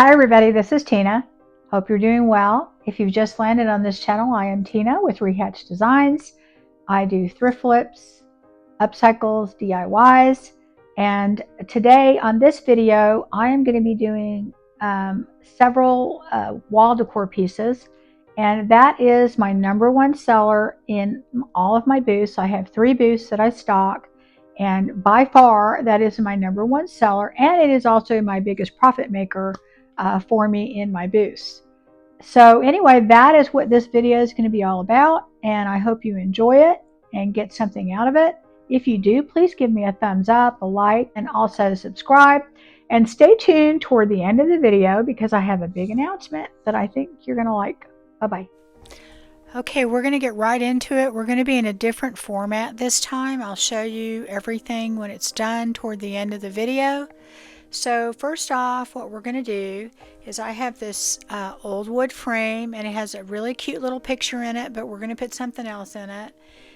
Hi everybody, this is Tina. Hope you're doing well. If you've just landed on this channel, I am Tina with Rehatch Designs. I do thrift flips, upcycles, DIYs, and today on this video, I am going to be doing several wall decor pieces, and that is my #1 seller in all of my booths. I have 3 booths that I stock, and by far that is my #1 seller, and it is also my biggest profit maker for me in my booths. So anyway, that is what this video is going to be all about, and I hope you enjoy it and get something out of it. If you do, please give me a thumbs up, a like, and also subscribe. And stay tuned toward the end of the video because I have a big announcement that I think you're going to like. Bye-bye. Okay, we're going to get right into it. We're going to be in a different format this time. I'll show you everything when it's done toward the end of the video. So first off, what we're going to do is I have this old wood frame, and it has a really cute little picture in it, but we're going to put something else in it.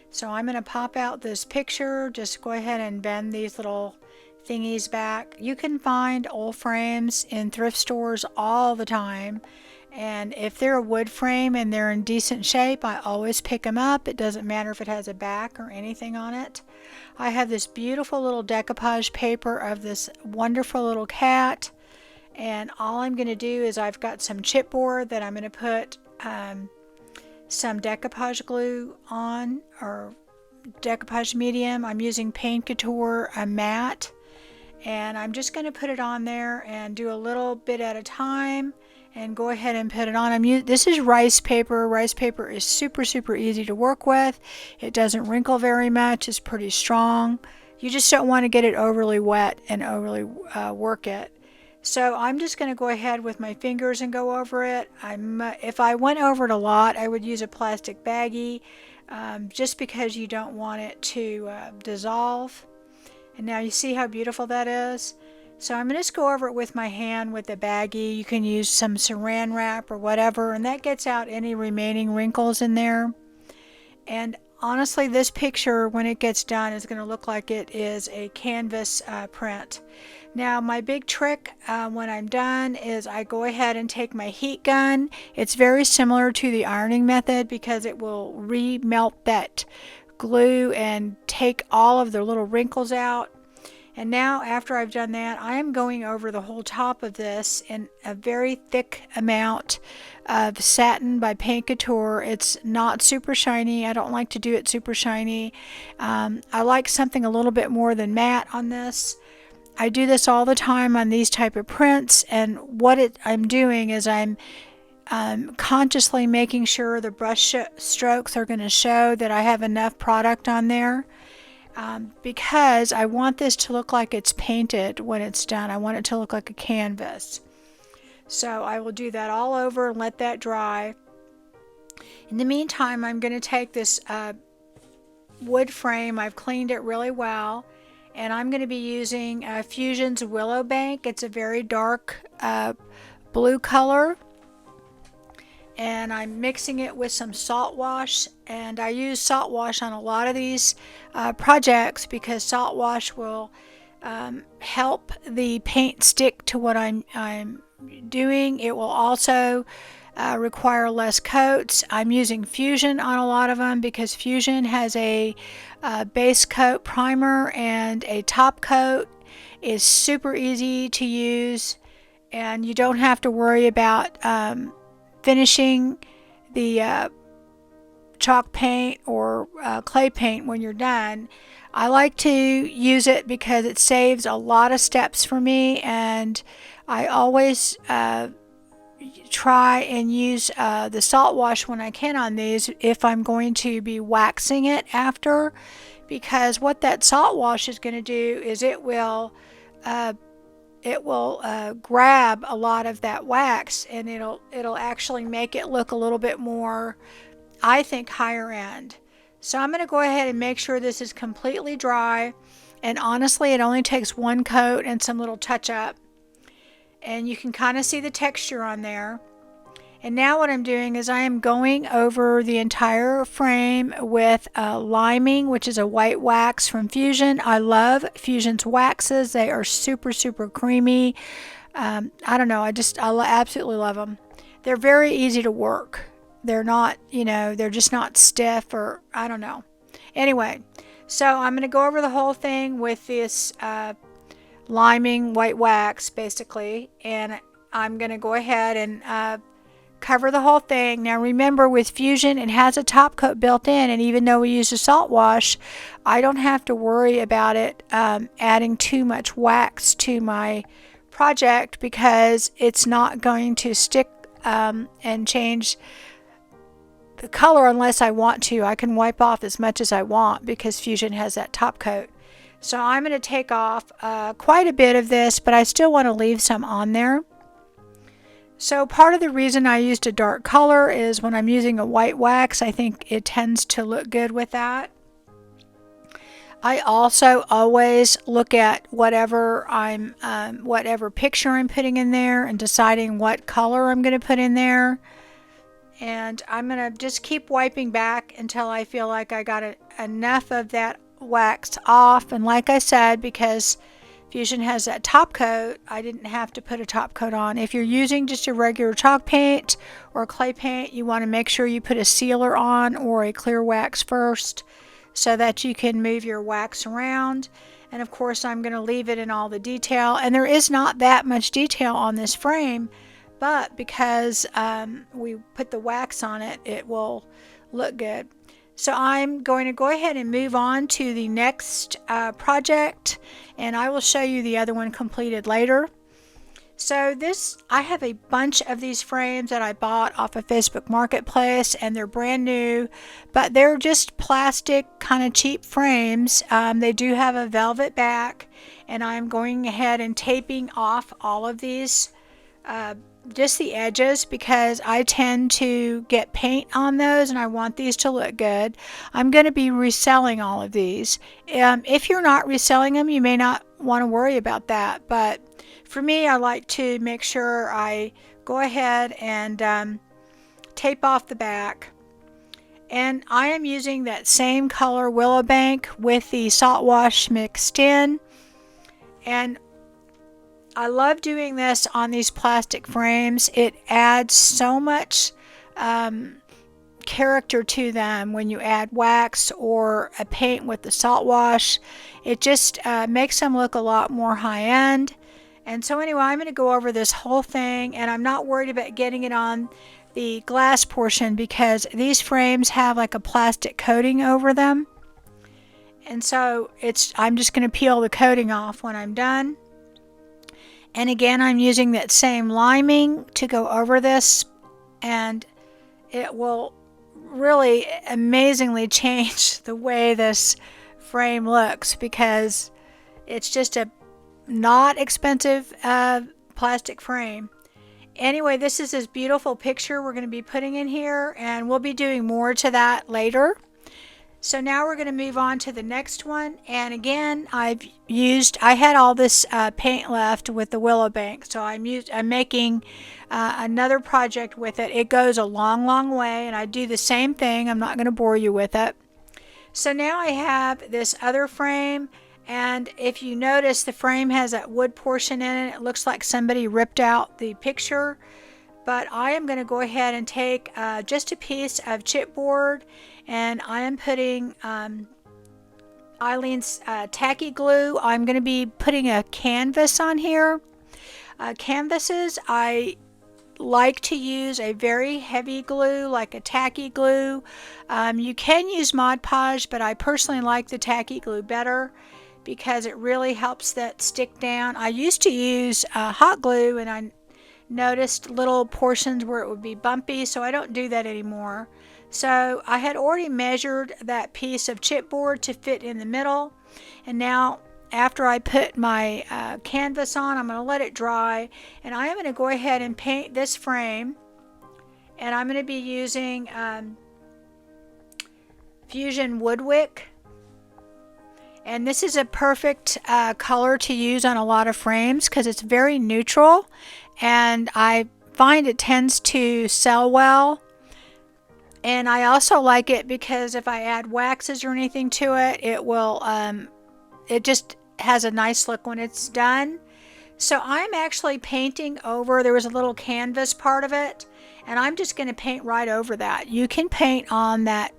So I'm going to pop out this picture. Just go ahead and bend these little thingies back. You can find old frames in thrift stores all the time. And if they're a wood frame and they're in decent shape, I always pick them up. It doesn't matter if it has a back or anything on it. I have this beautiful little decoupage paper of this wonderful little cat. And all I'm going to do is I've got some chipboard that I'm going to put some decoupage glue on, or decoupage medium. I'm using Paint Couture matte. And I'm just going to put it on there and do a little bit at a time. And go ahead and put it on. This is rice paper. Rice paper is super easy to work with. It doesn't wrinkle very much. It's pretty strong. You just don't want to get it overly wet and overly work it. So I'm just going to go ahead with my fingers and go over it. If I went over it a lot, I would use a plastic baggie, just because you don't want it to dissolve. And now you see how beautiful that is. So I'm going to just go over it with my hand with a baggie. You can use some saran wrap or whatever, and that gets out any remaining wrinkles in there. And honestly, this picture, when it gets done, is going to look like it is a canvas print. Now, my big trick when I'm done is I go ahead and take my heat gun. It's very similar to the ironing method because it will re-melt that glue and take all of the little wrinkles out. And now, after I've done that, I am going over the whole top of this in a very thick amount of satin by Paint Couture. It's not super shiny. I don't like to do it super shiny. I like something a little bit more than matte on this. I do this all the time on these type of prints, and what I'm doing is I'm consciously making sure the brush strokes are going to show that I have enough product on there. Because I want this to look like it's painted when it's done. I want it to look like a canvas. So I will do that all over and let that dry. In the meantime, I'm going to take this wood frame. I've cleaned it really well. And I'm going to be using Fusion's Willow Bank. It's a very dark blue color. And I'm mixing it with some salt wash, and I use salt wash on a lot of these projects because salt wash will help the paint stick to what I'm doing. It will also require less coats. I'm using Fusion on a lot of them because Fusion has a base coat primer and a top coat. Is super easy to use, and you don't have to worry about finishing the chalk paint or clay paint when you're done. I like to use it because it saves a lot of steps for me, and I always try and use the salt wash when I can on these if I'm going to be waxing it after, because what that salt wash is going to do is it will grab a lot of that wax, and it'll actually make it look a little bit more, I think, higher end. So I'm going to go ahead and make sure this is completely dry, and honestly it only takes one coat and some little touch up, and you can kind of see the texture on there. And now what I'm doing is I am going over the entire frame with liming, which is a white wax from Fusion. I love Fusion's waxes. They are super creamy. I don't know, I absolutely love them. They're very easy to work. They're not, they're just not stiff, or I don't know. Anyway, so I'm going to go over the whole thing with this liming white wax basically, and I'm going to go ahead and cover the whole thing. Now remember, with Fusion it has a top coat built in, and even though we use a salt wash, I don't have to worry about it adding too much wax to my project, because it's not going to stick and change the color unless I want to. I can wipe off as much as I want because Fusion has that top coat. So I'm going to take off quite a bit of this, but I still want to leave some on there. So part of the reason I used a dark color is when I'm using a white wax, I think it tends to look good with that. I also always look at whatever picture I'm putting in there and deciding what color I'm going to put in there. And I'm going to just keep wiping back until I feel like I got enough of that wax off. And like I said, because Fusion has that top coat, I didn't have to put a top coat on. If you're using just a regular chalk paint or clay paint, you want to make sure you put a sealer on or a clear wax first, so that you can move your wax around. And of course I'm going to leave it in all the detail, and there is not that much detail on this frame, but because we put the wax on it, it will look good. So I'm going to go ahead and move on to the next project, and I will show you the other one completed later. So I have a bunch of these frames that I bought off of Facebook Marketplace, and they're brand new, but they're just plastic, kind of cheap frames. They do have a velvet back, and I'm going ahead and taping off all of these, just the edges, because I tend to get paint on those and I want these to look good. I'm going to be reselling all of these. If you're not reselling them, you may not want to worry about that, but for me, I like to make sure I go ahead and tape off the back. And I am using that same color Willow Bank with the salt wash mixed in. And I love doing this on these plastic frames. It adds so much character to them when you add wax or a paint with the salt wash. It just makes them look a lot more high-end. And so anyway, I'm going to go over this whole thing, and I'm not worried about getting it on the glass portion because these frames have like a plastic coating over them. And so I'm just going to peel the coating off when I'm done. And again, I'm using that same liming to go over this, and it will really amazingly change the way this frame looks, because it's just a not expensive plastic frame. Anyway, this is this beautiful picture we're going to be putting in here, and we'll be doing more to that later. So now we're going to move on to the next one, and again I had all this paint left with the Willow Bank, so I'm making another project with it. It goes a long way, and I do the same thing. I'm not going to bore you with it. So now I have this other frame, and if you notice, the frame has that wood portion in it. It looks like somebody ripped out the picture, but I am going to go ahead and take just a piece of chipboard, and I am putting Eileen's tacky glue. I'm going to be putting a canvas on here. Canvases, I like to use a very heavy glue, like a tacky glue. You can use Mod Podge, but I personally like the tacky glue better because it really helps that stick down. I used to use hot glue, and I noticed little portions where it would be bumpy, so I don't do that anymore. So I had already measured that piece of chipboard to fit in the middle, and now after I put my canvas on, I'm going to let it dry, and I am going to go ahead and paint this frame, and I'm going to be using Fusion Woodwick. And this is a perfect color to use on a lot of frames because it's very neutral, and I find it tends to sell well. And I also like it because if I add waxes or anything to it, it will it just has a nice look when it's done. So I'm actually painting over, there was a little canvas part of it, and I'm just going to paint right over that. You can paint on that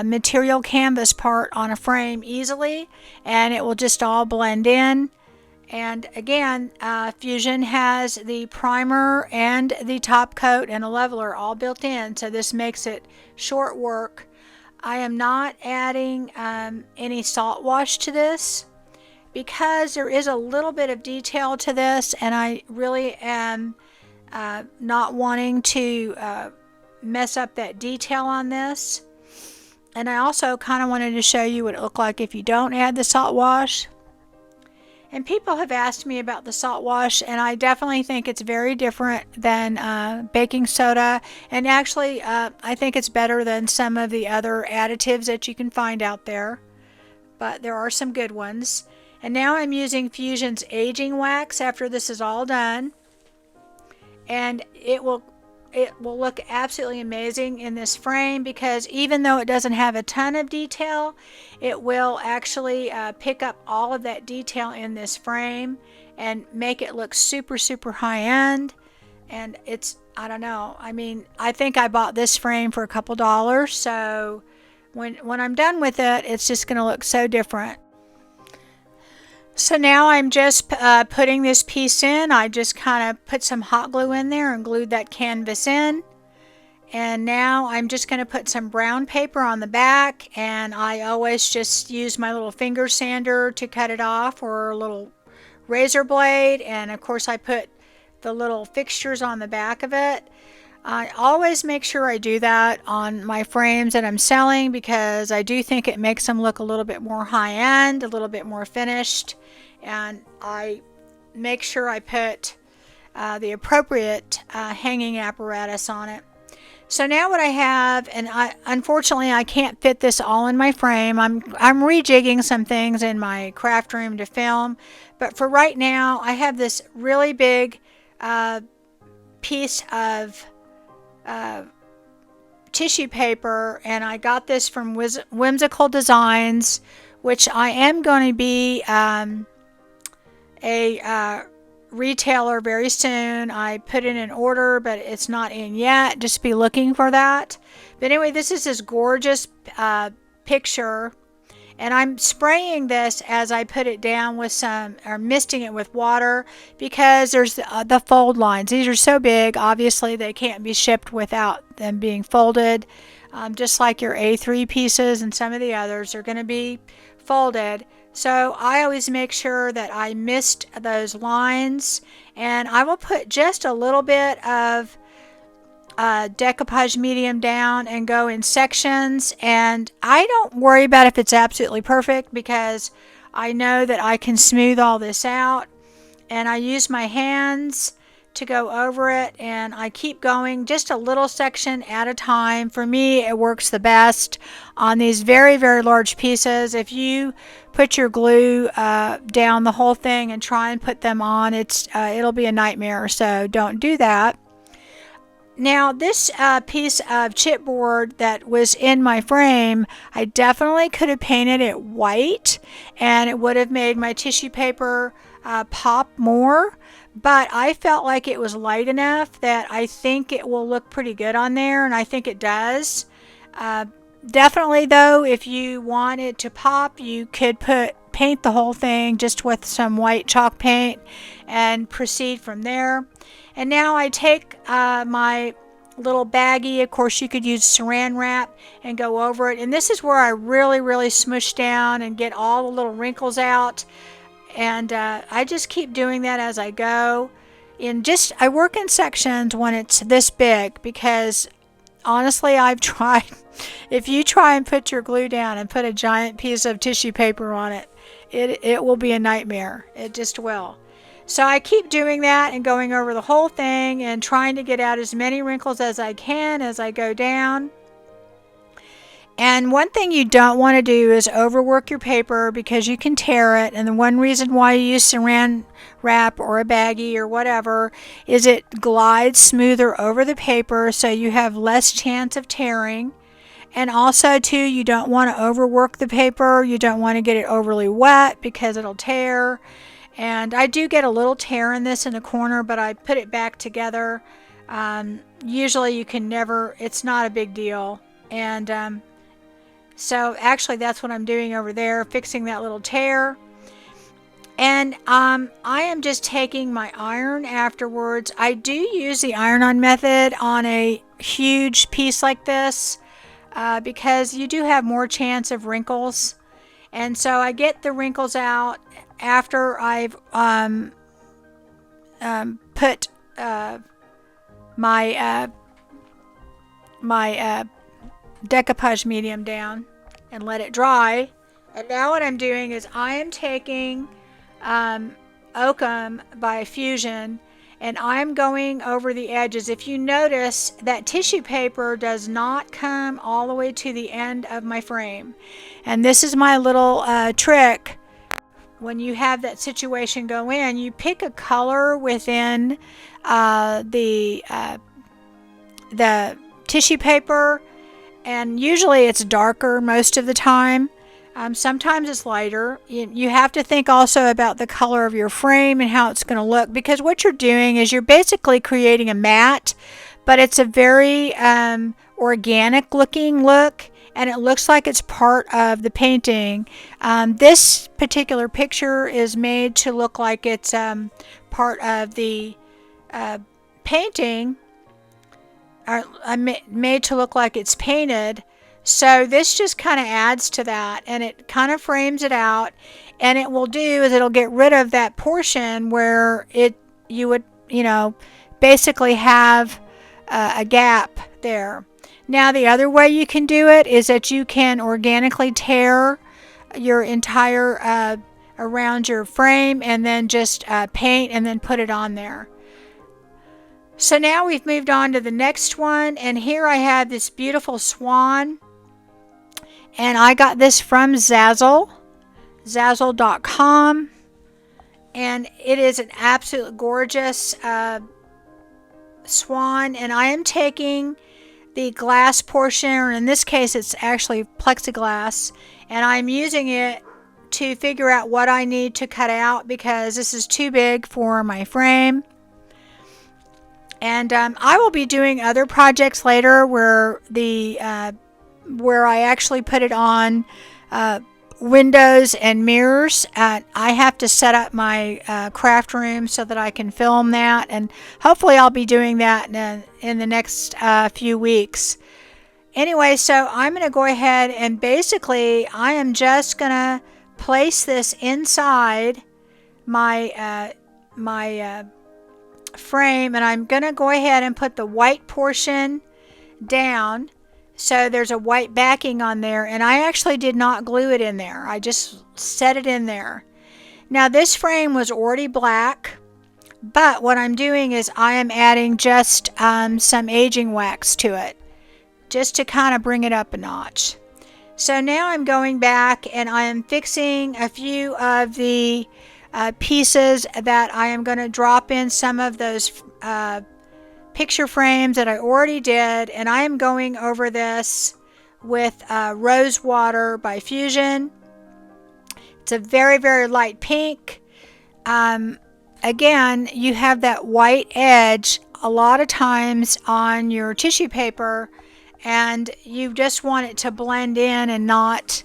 material canvas part on a frame easily, and it will just all blend in. And again, Fusion has the primer and the top coat and a leveler all built in, so this makes it short work. I am not adding any salt wash to this because there is a little bit of detail to this, and I really am not wanting to mess up that detail on this. And I also kind of wanted to show you what it looked like if you don't add the salt wash. And people have asked me about the salt wash, and I definitely think it's very different than baking soda. And actually, I think it's better than some of the other additives that you can find out there. But there are some good ones. And now I'm using Fusion's aging wax after this is all done. And it will look absolutely amazing in this frame, because even though it doesn't have a ton of detail, it will actually pick up all of that detail in this frame and make it look super, super high end. And it's, I don't know, I mean, I think I bought this frame for a couple dollars, so when I'm done with it, it's just going to look so different. So now I'm just putting this piece in. I just kind of put some hot glue in there and glued that canvas in. And now I'm just going to put some brown paper on the back, and I always just use my little finger sander to cut it off, or a little razor blade. And of course I put the little fixtures on the back of it. I always make sure I do that on my frames that I'm selling, because I do think it makes them look a little bit more high-end, a little bit more finished. And I make sure I put the appropriate hanging apparatus on it. So now what I have, and unfortunately I can't fit this all in my frame. I'm rejigging some things in my craft room to film, but for right now I have this really big piece of tissue paper, and I got this from Whimsical Designs, which I am going to be a retailer very soon. I put in an order, but it's not in yet. Just be looking for that. But anyway, this is this gorgeous picture, and I'm spraying this as I put it down with some, or misting it with water, because there's the fold lines. These are so big, obviously they can't be shipped without them being folded, just like your A3 pieces and some of the others are going to be folded. So I always make sure that I mist those lines, and I will put just a little bit of decoupage medium down and go in sections. And I don't worry about if it's absolutely perfect, because I know that I can smooth all this out, and I use my hands to go over it, and I keep going just a little section at a time. For me, it works the best on these very, very large pieces. If you put your glue down the whole thing and try and put them on, it'll be a nightmare, so don't do that. Now this piece of chipboard that was in my frame, I definitely could have painted it white, and it would have made my tissue paper pop more, but I felt like it was light enough that I think it will look pretty good on there, and I think it does. Definitely though, if you want it to pop, you could paint the whole thing just with some white chalk paint and proceed from there. And now I take my little baggie, of course you could use saran wrap, and go over it. And this is where I really, really smush down and get all the little wrinkles out. And I just keep doing that as I go. I work in sections when it's this big, because honestly I've tried. If you try and put your glue down and put a giant piece of tissue paper on it, it will be a nightmare. It just will. So I keep doing that and going over the whole thing and trying to get out as many wrinkles as I can as I go down. And one thing you don't want to do is overwork your paper, because you can tear it. And the one reason why you use saran wrap or a baggie or whatever is it glides smoother over the paper, so you have less chance of tearing. And also too, you don't want to overwork the paper. You don't want to get it overly wet, because it'll tear. And I do get a little tear in this in the corner, but I put it back together. Usually you can never, it's not a big deal. And so actually that's what I'm doing over there, fixing that little tear. And I am just taking my iron afterwards. I do use the iron-on method on a huge piece like this because you do have more chance of wrinkles. And so I get the wrinkles out after I've put my decoupage medium down and let it dry. And now what I'm doing is I am taking Oakum by Fusion, and I'm going over the edges. If you notice, that tissue paper does not come all the way to the end of my frame. And this is my little trick. When you have that situation go in, you pick a color within the tissue paper, and usually it's darker most of the time. Sometimes it's lighter. You have to think also about the color of your frame and how it's going to look, because what you're doing is you're basically creating a matte, but it's a very organic looking look, and it looks like it's part of the painting. This particular picture is made to look like it's part of the painting, or made to look like it's painted. So this just kind of adds to that, and it kind of frames it out. And it will do is it'll get rid of that portion where you would basically have a gap there. Now the other way you can do it is that you can organically tear your entire around your frame and then just paint and then put it on there. So now we've moved on to the next one, and here I have this beautiful swan. And I got this from Zazzle, Zazzle.com, and it is an absolute gorgeous swan. And I am taking the glass portion, or in this case it's actually plexiglass, and I'm using it to figure out what I need to cut out because this is too big for my frame. And I will be doing other projects later where I actually put it on windows and mirrors. I have to set up my craft room so that I can film that, and hopefully I'll be doing that in the next few weeks. Anyway, so I'm going to go ahead and basically I am just going to place this inside my frame, and I'm going to go ahead and put the white portion down. So there's a white backing on there, and I actually did not glue it in there. I just set it in there. Now this frame was already black, but what I'm doing is I am adding just some aging wax to it, just to kind of bring it up a notch. So now I'm going back and I am fixing a few of the pieces that I am going to drop in some of those picture frames that I already did, and I am going over this with Rose Water by Fusion. It's a very, very light pink. Again, you have that white edge a lot of times on your tissue paper, and you just want it to blend in and not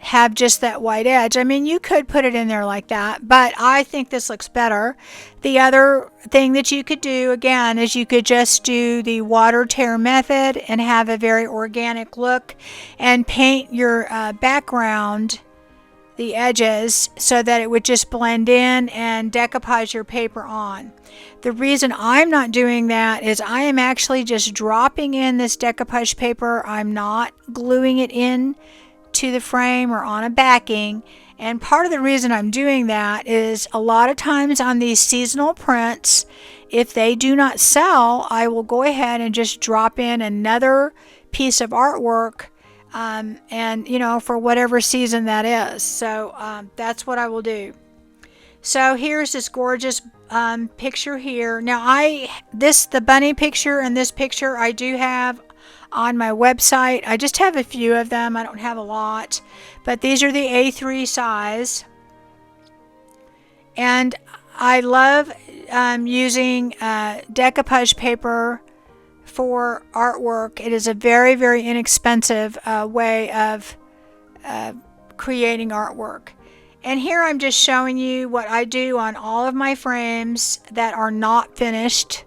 have just that white edge. I mean, you could put it in there like that, but I think this looks better. The other thing that you could do, again, is you could just do the water tear method and have a very organic look and paint your background, the edges, so that it would just blend in and decoupage your paper on. The reason I'm not doing that is I am actually just dropping in this decoupage paper. I'm not gluing it in to the frame or on a backing. And part of the reason I'm doing that is a lot of times on these seasonal prints, if they do not sell, I will go ahead and just drop in another piece of artwork and for whatever season that is. So that's what I will do. So here's this gorgeous picture here. Now the bunny picture and this picture I do have on my website. I just have a few of them. I don't have a lot, but these are the A3 size. And I love using decoupage paper for artwork. It is a very, very inexpensive way of creating artwork. And here I'm just showing you what I do on all of my frames that are not finished.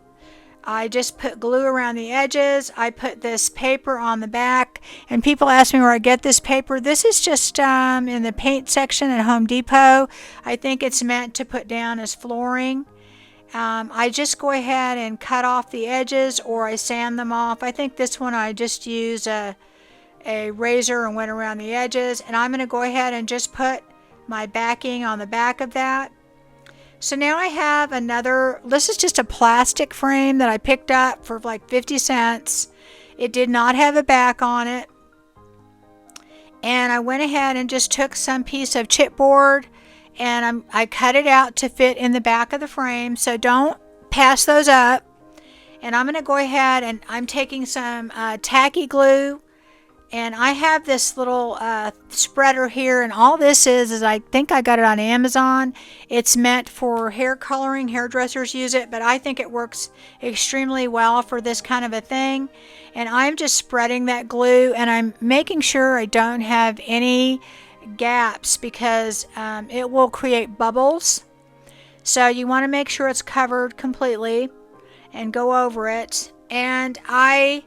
I just put glue around the edges. I put this paper on the back, and people ask me where I get this paper. This is just in the paint section at Home Depot. I think it's meant to put down as flooring. I just go ahead and cut off the edges, or I sand them off. I think this one I just used a razor and went around the edges, and I'm going to go ahead and just put my backing on the back of that. So now I have another, this is just a plastic frame that I picked up for like 50 cents. It did not have a back on it. And I went ahead and just took some piece of chipboard and I cut it out to fit in the back of the frame. So don't pass those up. And I'm going to go ahead and I'm taking some tacky glue. And I have this little spreader here, and all this is I think I got it on Amazon. It's meant for hair coloring. Hairdressers use it, but I think it works extremely well for this kind of a thing. And I'm just spreading that glue, and I'm making sure I don't have any gaps because it will create bubbles. So you want to make sure it's covered completely and go over it. And I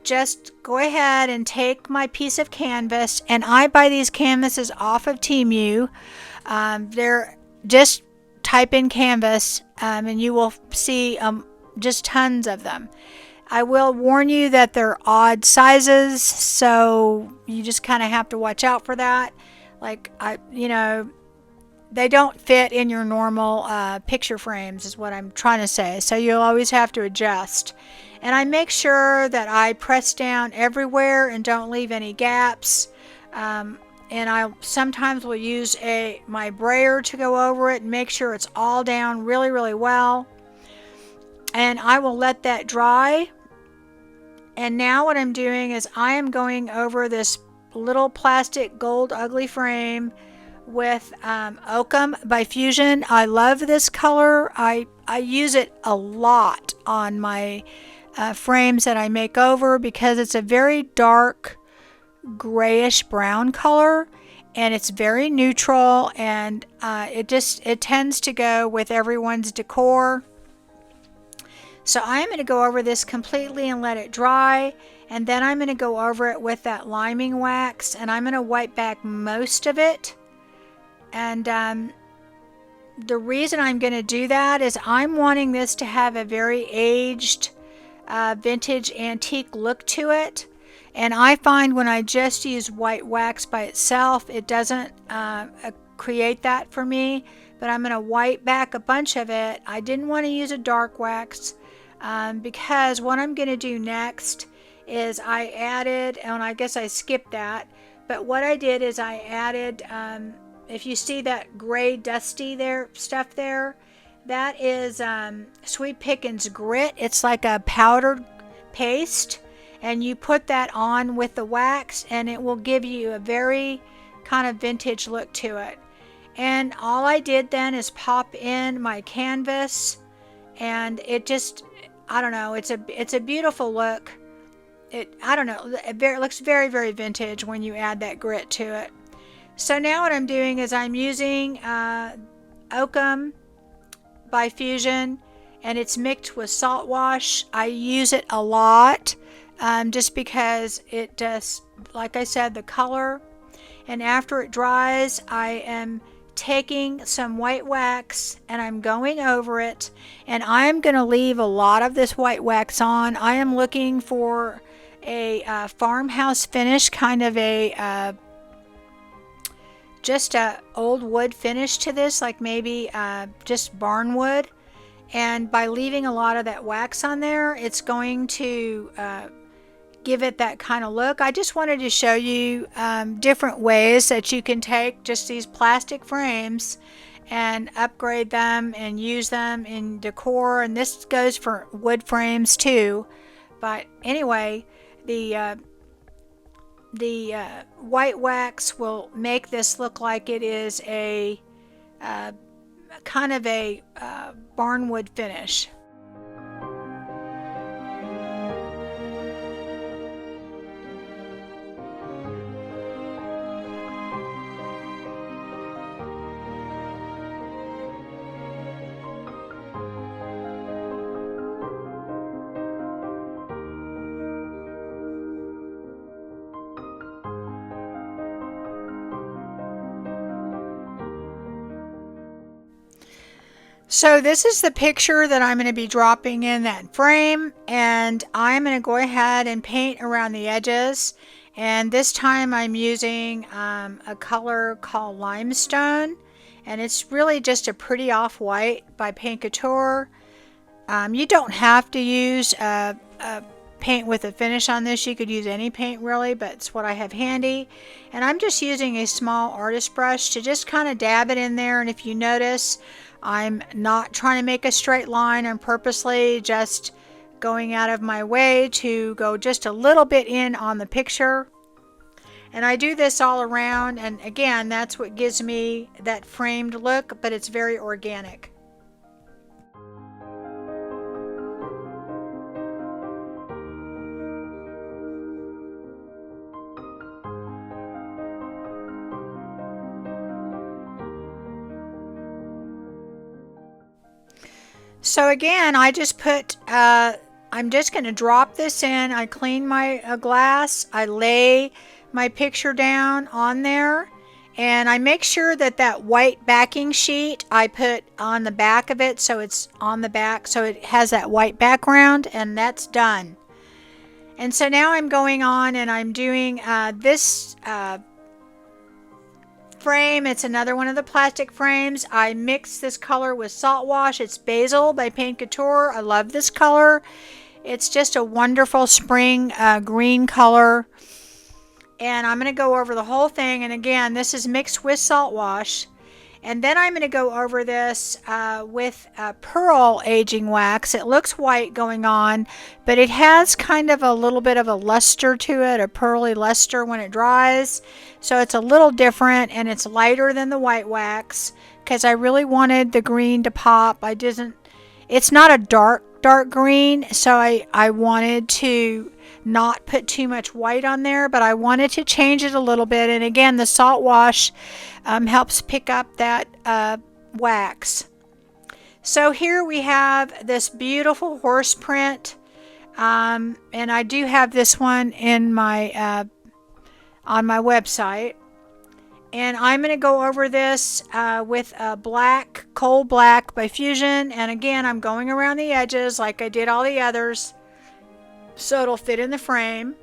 just go ahead and take my piece of canvas, and I buy these canvases off of Temu. They're just type in canvas and you will see just tons of them. I will warn you that they're odd sizes, so you just kind of have to watch out for that. Like they don't fit in your normal picture frames is what I'm trying to say, so you'll always have to adjust. And I make sure that I press down everywhere and don't leave any gaps. And I sometimes will use my brayer to go over it and make sure it's all down really, really well. And I will let that dry. And now what I'm doing is I am going over this little plastic gold ugly frame with Oakum by Fusion. I love this color. I use it a lot on my frames that I make over because it's a very dark grayish brown color, and it's very neutral, and it tends to go with everyone's decor. So I'm going to go over this completely and let it dry, and then I'm going to go over it with that liming wax, and I'm going to wipe back most of it. And the reason I'm going to do that is I'm wanting this to have a very aged vintage antique look to it, and I find when I just use white wax by itself it doesn't create that for me. But I'm going to wipe back a bunch of it. I didn't want to use a dark wax because what I'm going to do next is I added, and I guess I skipped that, but what I did is I added if you see that gray dusty stuff there, that is Sweet Pickins grit. It's like a powdered paste, and you put that on with the wax and it will give you a very kind of vintage look to it. And all I did then is pop in my canvas, and it just, I don't know, it's a beautiful look. I don't know, it looks very, very vintage when you add that grit to it. So now what I'm doing is I'm using Oakum by Fusion, and it's mixed with salt wash. I use it a lot just because it does, like I said, the color. And after it dries, I am taking some white wax and I'm going over it, and I'm going to leave a lot of this white wax on. I am looking for a farmhouse finish, kind of a just a old wood finish to this, like maybe just barn wood. And by leaving a lot of that wax on there, it's going to give it that kind of look. I just wanted to show you different ways that you can take just these plastic frames and upgrade them and use them in decor, and this goes for wood frames too. But anyway, the white wax will make this look like it is a kind of a barnwood finish. So this is the picture that I'm going to be dropping in that frame, and I'm going to go ahead and paint around the edges. And this time I'm using a color called limestone, and it's really just a pretty off-white by Paint Couture. You don't have to use a paint with a finish on this. You could use any paint really, but it's what I have handy. And I'm just using a small artist brush to just kind of dab it in there. And if you notice, I'm not trying to make a straight line. I'm purposely just going out of my way to go just a little bit in on the picture. And I do this all around, and again, that's what gives me that framed look, but it's very organic. So again, I just put, I'm just going to drop this in. I clean my glass. I lay my picture down on there. And I make sure that that white backing sheet I put on the back of it, so it's on the back, so it has that white background, and that's done. And so now I'm going on and I'm doing this frame. It's another one of the plastic frames. I mix this color with Salt Wash. It's Basil by Paint Couture. I love this color. It's just a wonderful spring green color. And I'm going to go over the whole thing. And again, this is mixed with Salt Wash. And then I'm going to go over this with pearl aging wax. It looks white going on, but it has kind of a little bit of a luster to it, a pearly luster when it dries. So it's a little different, and it's lighter than the white wax because I really wanted the green to pop. It's not a dark green, so I wanted to not put too much white on there, but I wanted to change it a little bit. And again, the Salt Wash helps pick up that wax. So here we have this beautiful horse print, and I do have this one in my on my website. And I'm going to go over this with a black, coal black by Fusion. And again, I'm going around the edges like I did all the others, so it'll fit in the frame.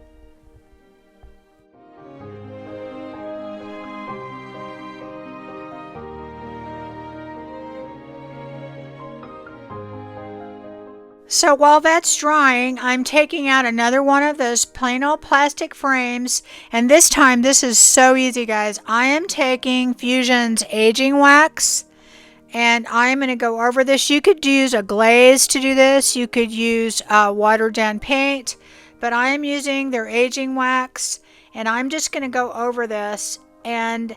So while that's drying, I'm taking out another one of those plain old plastic frames, and this time, this is so easy, guys. I am taking Fusion's aging wax, and I'm going to go over this. You could use a glaze to do this. You could use watered down paint, but I am using their aging wax, and I'm just going to go over this and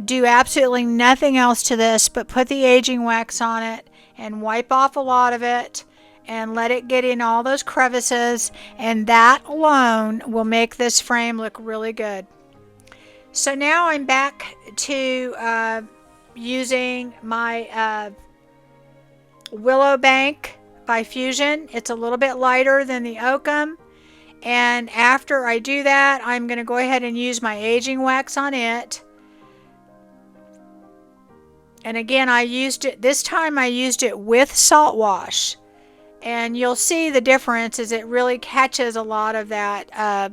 do absolutely nothing else to this but put the aging wax on it and wipe off a lot of it and let it get in all those crevices, and that alone will make this frame look really good. So now I'm back to using my Willow Bank by Fusion. It's a little bit lighter than the Oakum, and after I do that, I'm going to go ahead and use my aging wax on it. And again, I used it, this time I used it with Salt Wash. And you'll see the difference is it really catches a lot of that,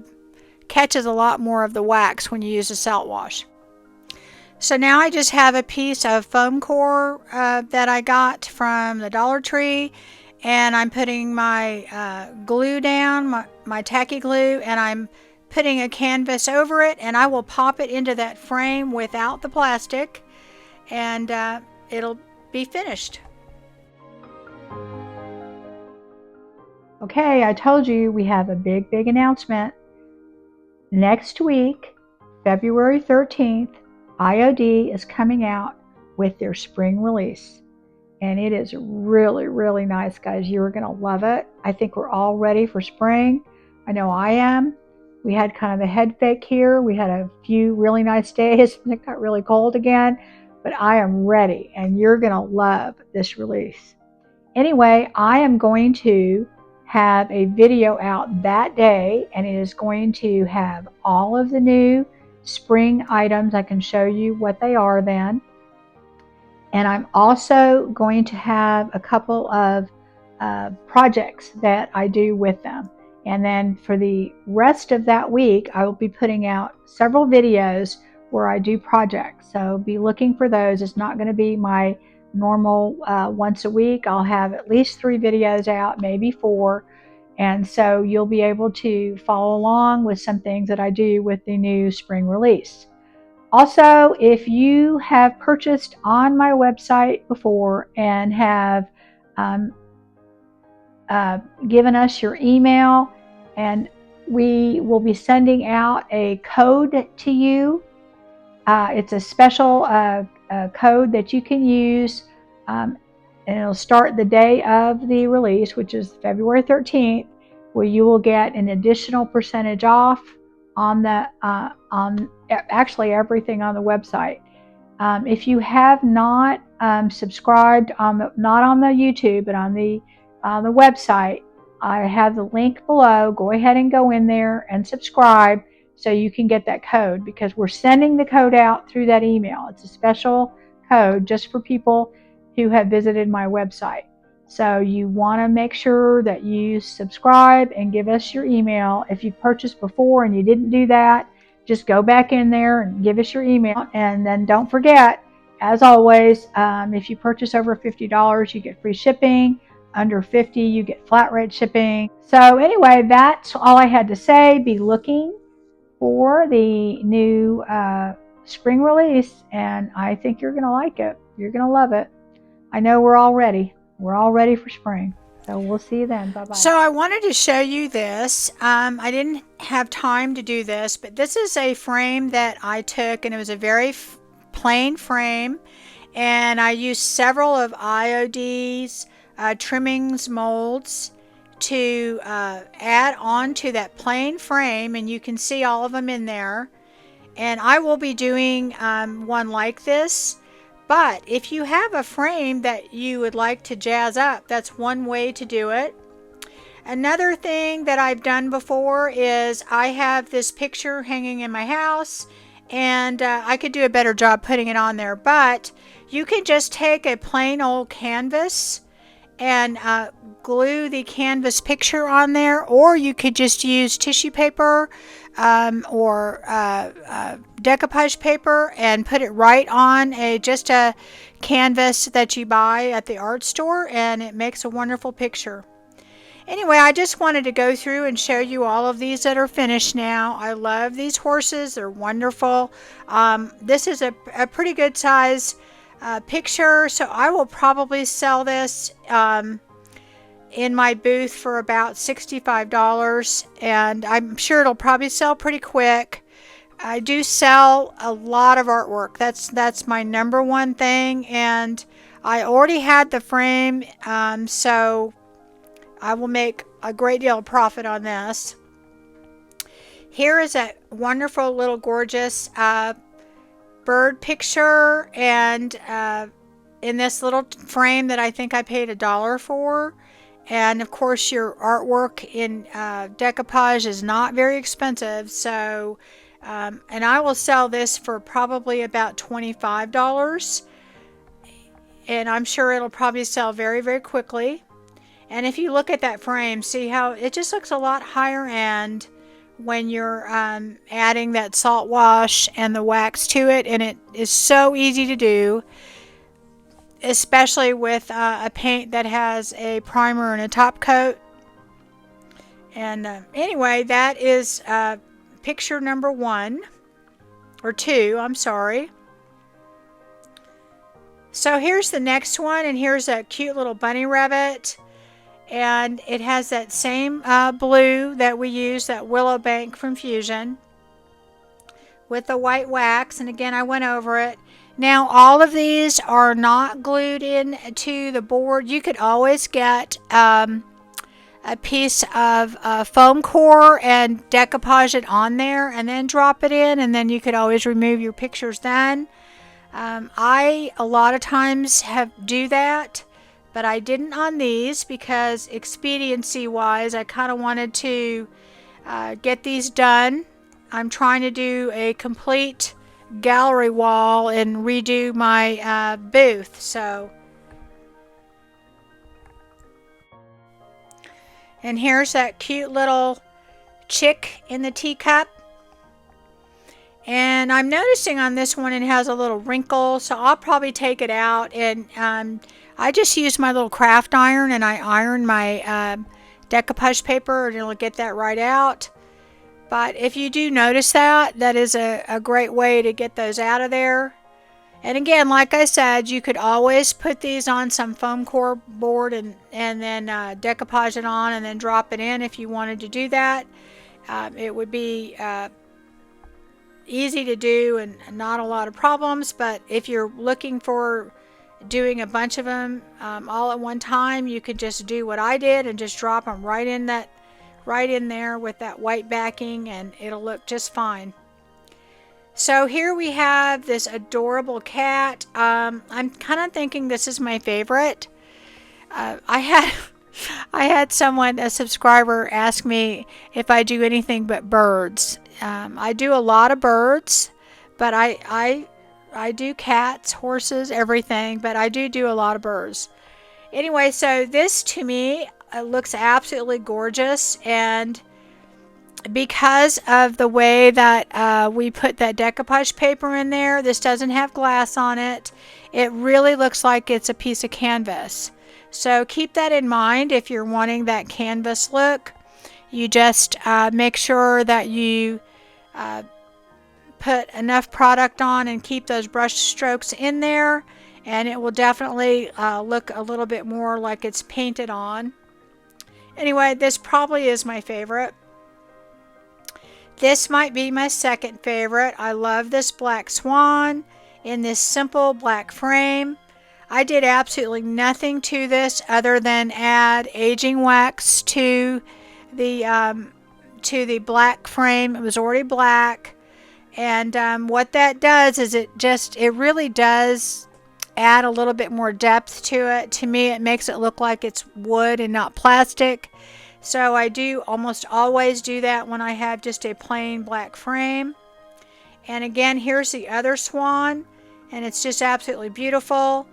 catches a lot more of the wax when you use a Salt Wash. So now I just have a piece of foam core that I got from the Dollar Tree, and I'm putting my glue down, my tacky glue, and I'm putting a canvas over it, and I will pop it into that frame without the plastic, and it'll be finished. Okay, I told you we have a big announcement. Next week, February 13th, IOD is coming out with their spring release. and it is really, really nice, guys. You're going to love it. I think we're all ready for spring. I know I am. We had kind of a head fake here. We had a few really nice days. It got really cold again, but I am ready, and you're going to love this release. Anyway, I am going to have a video out that day, and it is going to have all of the new spring items. I can show you what they are then. And I'm also going to have a couple of projects that I do with them. And then for the rest of that week, I will be putting out several videos where I do projects. So be looking for those. It's not going to be my normal once a week. I'll have at least 3 videos out, maybe 4. And so you'll be able to follow along with some things that I do with the new spring release. Also, if you have purchased on my website before and have given us your email, and we will be sending out a code to you. It's a special code that you can use, and it'll start the day of the release, which is February 13th, where you will get an additional percentage off on the on actually everything on the website. If you have not subscribed not on the YouTube, but on the website, I have the link below. Go ahead and go in there and subscribe so you can get that code, because we're sending the code out through that email. It's a special code just for people who have visited my website. So you want to make sure that you subscribe and give us your email. If you've purchased before and you didn't do that, just go back in there and give us your email. And then don't forget, as always, if you purchase over $50, you get free shipping. Under $50, you get flat rate shipping. So anyway, that's all I had to say. Be looking for the new spring release, and I think you're going to like it. You're going to love it. I know we're all ready. We're all ready for spring. So we'll see you then. Bye-bye. So I wanted to show you this. I didn't have time to do this, but this is a frame that I took, and it was a very plain frame. And I used several of IOD's trimmings molds to add on to that plain frame, and you can see all of them in there. And I will be doing one like this. But if you have a frame that you would like to jazz up, that's one way to do it. Another thing that I've done before is I have this picture hanging in my house, and I could do a better job putting it on there, but you can just take a plain old canvas and glue the canvas picture on there, or you could just use tissue paper or decoupage paper and put it right on just a canvas that you buy at the art store, and it makes a wonderful picture. Anyway, I just wanted to go through and show you all of these that are finished now. I love these horses. They're wonderful. This is a pretty good size picture, so I will probably sell this in my booth for about $65, and I'm sure it'll probably sell pretty quick. I do sell a lot of artwork. That's my number one thing, and I already had the frame, so I will make a great deal of profit on this. Here is a wonderful little gorgeous bird picture, and in this little frame that I think I paid $1 for. And of course your artwork in decoupage is not very expensive, so and I will sell this for probably about $25, and I'm sure it'll probably sell very, very quickly. And if you look at that frame, see how it just looks a lot higher end when you're adding that salt wash and the wax to it, and it is so easy to do, especially with a paint that has a primer and a top coat. And anyway, that is picture number 1 or 2, I'm sorry. So here's the next one, and here's a cute little bunny rabbit, and it has that same blue that we use, that Willow Bank from Fusion, with the white wax. And again, I went over it. Now all of these are not glued in to the board. You could always get a piece of foam core and decoupage it on there and then drop it in, and then you could always remove your pictures then. I a lot of times do that, but I didn't on these because expediency wise I kind of wanted to get these done. I'm trying to do a complete gallery wall and redo my booth, so. And here's that cute little chick in the teacup. And I'm noticing on this one it has a little wrinkle, so I'll probably take it out. And I just use my little craft iron and I iron my decoupage paper and it'll get that right out. But if you do notice that, that is a great way to get those out of there. And again, like I said, you could always put these on some foam core board and then decoupage it on and then drop it in if you wanted to do that. It would be easy to do and not a lot of problems, but if you're looking for doing a bunch of them all at one time, you could just do what I did and just drop them right in there with that white backing, and it'll look just fine. So here we have this adorable cat. I'm kind of thinking this is my favorite. I had someone, a subscriber, ask me if I do anything but birds. I do a lot of birds, but I do cats, horses, everything, but I do a lot of birds. Anyway, so this to me looks absolutely gorgeous, and because of the way that we put that decoupage paper in there, this doesn't have glass on it. It really looks like it's a piece of canvas. So keep that in mind if you're wanting that canvas look. You just make sure that you put enough product on and keep those brush strokes in there, and it will definitely look a little bit more like it's painted on. Anyway, this probably is my favorite. This might be my second favorite. I love this black swan in this simple black frame. I did absolutely nothing to this other than add aging wax to the black frame. It was already black, and what that does is it really does add a little bit more depth to it. To me, it makes it look like it's wood and not plastic. So I do almost always do that when I have just a plain black frame. And again, here's the other swan, and it's just absolutely beautiful.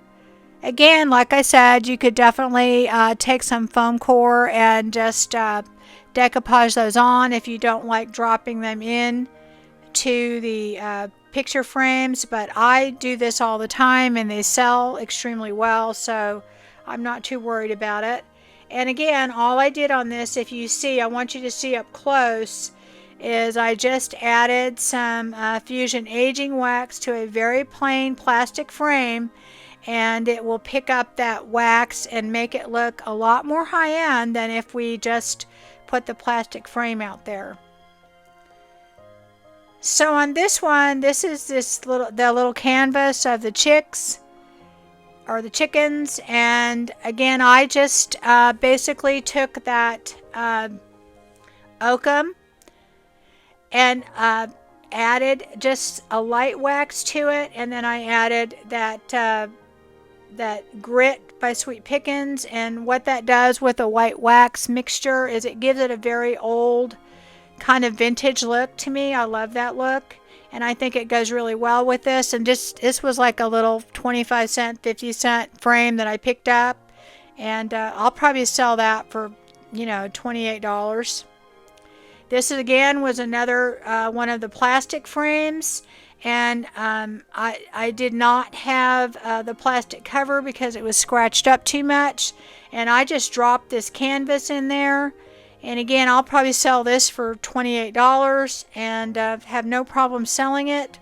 Again, like I said, you could definitely take some foam core and just decoupage those on if you don't like dropping them in to the picture frames. But I do this all the time and they sell extremely well, so I'm not too worried about it. And again, all I did on this, if you see, I want you to see up close, is I just added some Fusion aging wax to a very plain plastic frame, and it will pick up that wax and make it look a lot more high-end than if we just put the plastic frame out there. So on this one, this is the little canvas of the chicks, or the chickens, and again I just basically took that oakum and added just a light wax to it, and then I added that grit by Sweet Pickins, and what that does with a white wax mixture is it gives it a very old kind of vintage look to me. I love that look, and I think it goes really well with this. And this was like a little 25-cent, 50-cent frame that I picked up, and I'll probably sell that for, $28. This again was another one of the plastic frames, and I did not have the plastic cover because it was scratched up too much, and I just dropped this canvas in there. And again, I'll probably sell this for $28 and have no problem selling it.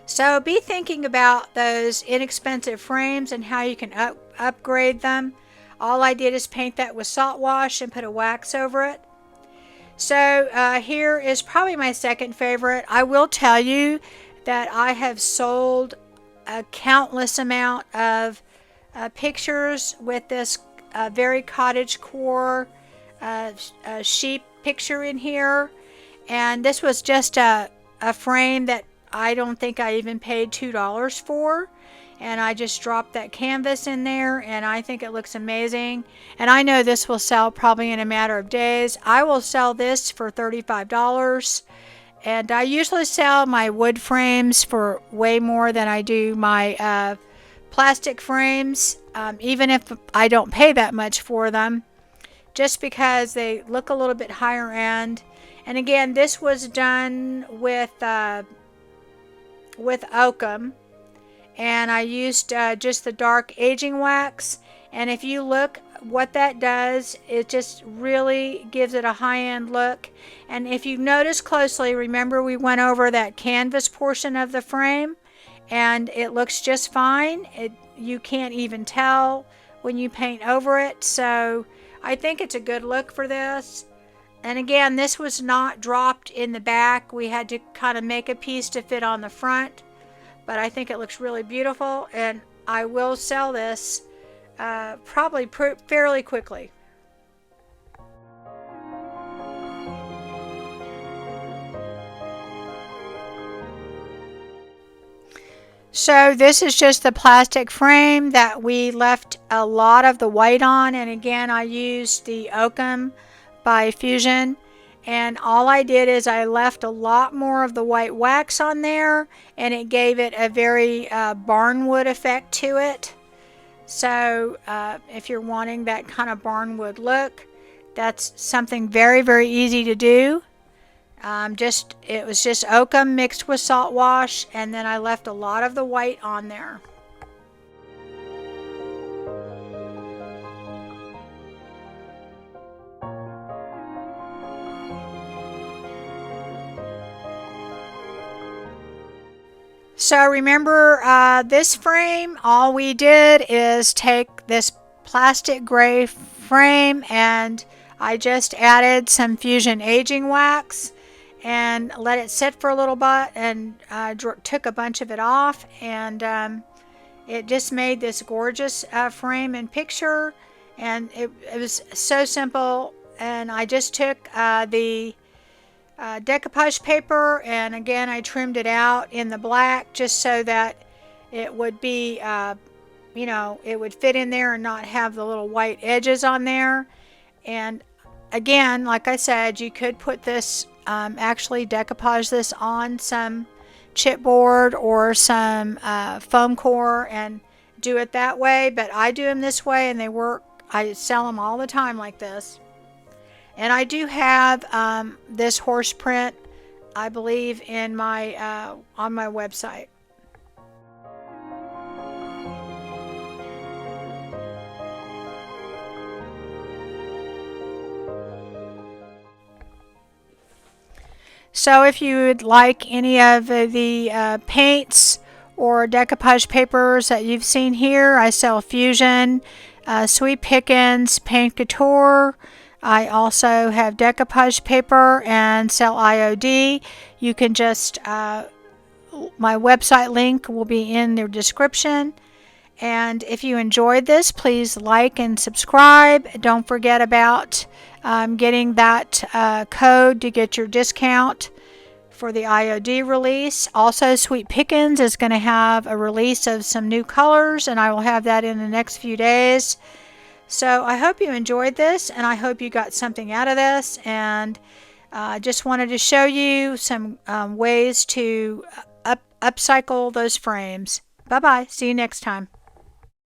So be thinking about those inexpensive frames and how you can upgrade them. All I did is paint that with salt wash and put a wax over it. So here is probably my second favorite. I will tell you that I have sold a countless amount of pictures with this very cottage core sheep picture in here. And this was just a frame that I don't think I even paid $2 for. And I just dropped that canvas in there, and I think it looks amazing. And I know this will sell probably in a matter of days. I will sell this for $35. And I usually sell my wood frames for way more than I do my plastic frames, even if I don't pay that much for them, just because they look a little bit higher end. And again, this was done with oakum, and I used just the dark aging wax. And if you look, what that does, it just really gives it a high-end look. And if you notice closely, remember we went over that canvas portion of the frame, and it looks just fine. You can't even tell when you paint over it. So I think it's a good look for this. And again, this was not dropped in the back. We had to kind of make a piece to fit on the front. But I think it looks really beautiful, and I will sell this probably fairly quickly. So this is just the plastic frame that we left a lot of the white on, and again I used the Oakum by Fusion. And all I did is I left a lot more of the white wax on there, and it gave it a very barnwood effect to it. So if you're wanting that kind of barnwood look, that's something very, very easy to do. It was just oakum mixed with salt wash, and then I left a lot of the white on there. So remember, this frame, all we did is take this plastic gray frame, and I just added some Fusion aging wax and let it sit for a little bit, and took a bunch of it off, and it just made this gorgeous frame and picture. And it was so simple. And I just took the decoupage paper, and again I trimmed it out in the black just so that it would be it would fit in there and not have the little white edges on there. And again, like I said, you could put this actually decoupage this on some chipboard or some foam core and do it that way, but I do them this way and they work. I sell them all the time like this. And I do have this horse print, I believe, in my on my website. So if you would like any of the paints or decoupage papers that you've seen here, I sell Fusion, Sweet Pickins, Paint Couture. I also have decoupage paper and sell IOD. You can just, my website link will be in the description. And if you enjoyed this, please like and subscribe. Don't forget about getting that code to get your discount for the IOD release. Also, Sweet Pickins is going to have a release of some new colors, and I will have that in the next few days. So I hope you enjoyed this, and I hope you got something out of this. And I just wanted to show you some ways to upcycle those frames. Bye-bye. See you next time.